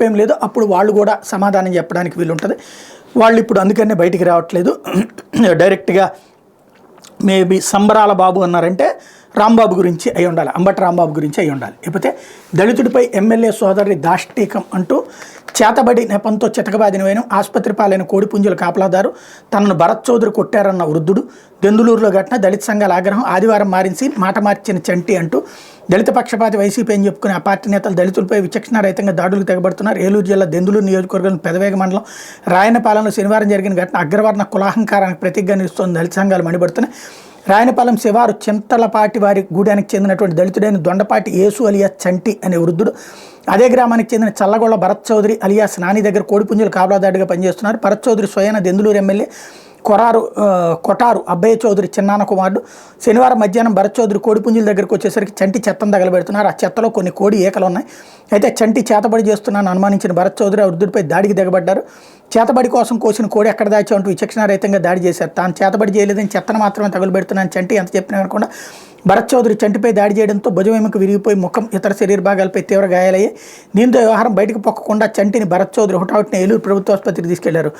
తప్పేం లేదు. అప్పుడు వాళ్ళు కూడా సమాధానం చెప్పడానికి వీలుంటుంది. వాళ్ళు ఇప్పుడు అందుకనే బయటికి రావట్లేదు. డైరెక్ట్గా మేబీ సంబరాల బాబు అన్నారంటే రాంబాబు గురించి అయి ఉండాలి, అంబటి రాంబాబు గురించి అయి ఉండాలి. లేకపోతే దళితుడిపై ఎమ్మెల్యే సోదరి దాష్టీకం అంటూ చేతబడి నెపంతో చితకబాదిన వేయడం, ఆసుపత్రి పాలైన కోడిపుంజుల కాపలాదారు, తనను భరత్ చౌదరి కొట్టారన్న వృద్ధుడు, దెందులూరులో ఘటన, దళిత సంఘాల ఆగ్రహం, ఆదివారం మారించి మాట మార్చిన చంటి అంటూ దళిత పక్షపాతి వైసీపీ అని చెప్పుకునే ఆ పార్టీ నేతలు దళితులపై విచక్షణారహితంగా దాడులకు తెగబడుతున్నారు. ఏలూరు జిల్లా దెందులూరు నియోజకవర్గం పెదవేగ మండలం రాయనపాలెంలో శనివారం జరిగిన ఘటన అగ్రవర్ణ కులాహంకారానికి ప్రతీకగా నిలుస్తోంది. దళిత సంఘాలు మండిపడుతున్నాయి. రాయనపాలెం శివారు చింతలపాటి వారి గూడానికి చెందినటువంటి దళితుడైన దొండపాటి యేసు అలియాస్ చంటి అనే వృద్ధుడు అదే గ్రామానికి చెందిన చల్లగొళ్ల భరత్ చౌదరి అలియాస్ నాని దగ్గర కోడిపుంజుల కాపలాదారుడిగా పనిచేస్తున్నారు. భరత్ చౌదరి స్వయాన దెందులూరు ఎమ్మెల్యే కొటారు అబ్బయ్య చౌదరి చిన్నాన్న కుమారుడు. శనివారం మధ్యాహ్నం భరత్ చౌదరి కోడిపుంజుల దగ్గరకు వచ్చేసరికి చంటి చెత్తను తగలబెడుతున్నారు. ఆ చెత్తలో కొన్ని కోడి ఏకలు ఉన్నాయి. అయితే చంటి చేతబడి చేస్తున్నాను అనుమానించిన భరత్ చౌదరి ఆ వృద్ధుడిపై దాడికి దిగబడ్డారు. చేతబడి కోసం కోసిన కోడి ఎక్కడ దాచా అంటూ విచక్షణారహితంగా దాడి చేశారు. తాను చేతబడి చేయలేదని చెత్తను మాత్రమే తగులుబెడుతున్నాను చంటి ఎంత చెప్పినా అనుకుండా భరత్ చౌదరి చంటిపై దాడి చేయడంతో భుజం ఎముక విరిగిపోయి ముఖం, ఇతర శరీర భాగాలపై తీవ్ర గాయాలయ్యాయి. దీంతో వ్యవహారం బయటకు పొక్కకుండా చంటిని భరత్ చౌదరి హుటాహుటిన ఏలూరు ప్రభుత్వ ఆసుపత్రికి తీసుకెళ్లారు.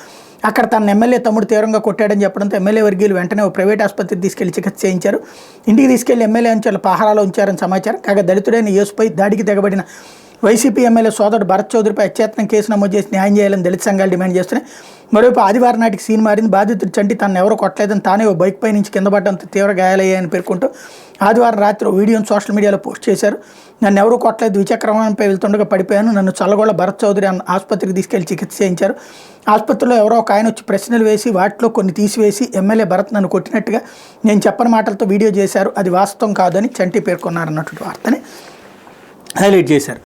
అక్కడ తన ఎమ్మెల్యే తమ్ముడు తీవ్రంగా కొట్టాడని చెప్పడంతో ఎమ్మెల్యే వర్గీయులు వెంటనే ఓ ప్రైవేట్ ఆసుపత్రికి తీసుకెళ్లి చికిత్స చేయించారు. ఇంటికి తీసుకెళ్లి ఎమ్మెల్యే అంచెల పహారాలో ఉంచారని సమాచారం. కాగా దళితుడైన యేసుపై దాడికి తెగబడిన వైసీపీ ఎమ్మెల్యే సోదరుడు భరత్ చౌదరిపై అత్యత్నం కేసు నమోదు చేసి న్యాయం చేయాలని దళిత సంఘాలు డిమాండ్ చేస్తున్నాయి. మరోవైపు ఆదివారం నాటికి సీన్ మారింది. బాధితుడు చంటి తనను ఎవరో కొట్టలేదని తానే ఓ బైక్ పై నుంచి కింద పడడంతో తీవ్ర గాయాలయ్యాయని పేర్కొంటూ ఆదివారం రాత్రి వీడియోను సోషల్ మీడియాలో పోస్ట్ చేశారు. నన్ను ఎవరూ కొట్టలేదు, ద్విచక్ర వాహనంపై వెళ్తుండగా పడిపోయాను. నన్ను చల్లగొళ్ల భరత్ చౌదరి ఆసుపత్రికి తీసుకెళ్లి చికిత్స చేయించారు. ఆసుపత్రిలో ఎవరో ఒక ఆయన వచ్చి ప్రశ్నలు వేసి వాటిలో కొన్ని తీసివేసి ఎమ్మెల్యే భరత్ నన్ను కొట్టినట్టుగా నేను చెప్పని మాటలతో వీడియో చేశారు. అది వాస్తవం కాదని చంటి పేర్కొన్నారన్నటువంటి వార్తని హైలైట్ చేశారు.